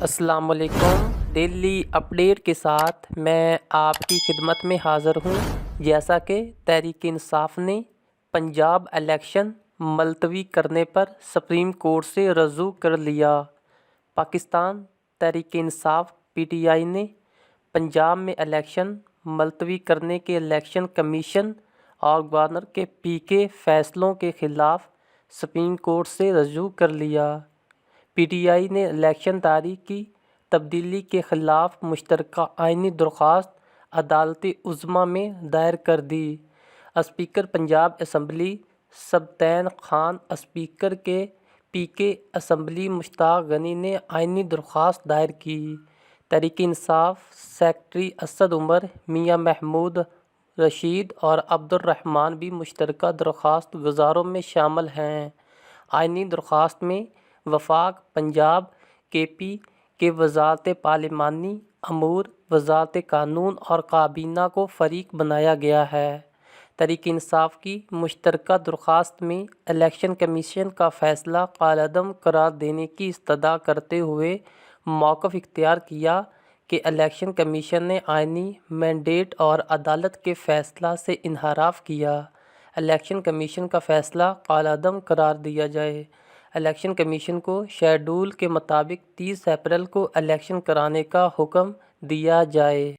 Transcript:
السلام علیکم۔ Daily update کے ساتھ میں آپ کی خدمت میں حاضر ہوں۔ جیسا کہ تحریک انصاف نے پنجاب الیکشن ملتوی کرنے پر سپریم کورٹ سے رجوع کر لیا۔ Pakistan Tehreek Insaf P T I نے پنجاب میں الیکشن ملتوی کرنے کے الیکشن کمیشن اور گورنر کے پی کے فیصلوں کے خلاف سپریم کورٹ سے رجوع کر لیا۔ پی ٹی آئی نے الیکشن تاریخ کی تبدیلی کے خلاف مشترکہ آئینی درخواست عدالت عظمیٰ میں دائر کر دی۔ Speaker Punjab assembly Sibtain Khan speaker K P کے اسمبلی مشتاق غنی نے آئینی درخواست دائر کی۔ تحریک انصاف سیکرٹری اسد عمر، میاں محمود رشید اور عبد الرحمان بھی مشترکہ درخواست گزاروں میں شامل ہیں۔ آئینی درخواست میں وفاق پنجاب کے پی کے وزارت پارلیمانی امور، وزارت قانون اور کابینہ کو فریق بنایا گیا ہے۔ تحریک انصاف کی مشترکہ درخواست میں الیکشن کمیشن کا فیصلہ کالعدم قرار دینے کی استدعا کرتے ہوئے موقف اختیار کیا کہ الیکشن کمیشن نے آئینی مینڈیٹ اور عدالت کے فیصلہ سے انحراف کیا۔ الیکشن کمیشن کا فیصلہ کالعدم قرار دیا جائے۔ الیکشن کمیشن کو شیڈول کے مطابق 30 اپریل کو الیکشن کرانے کا حکم دیا جائے۔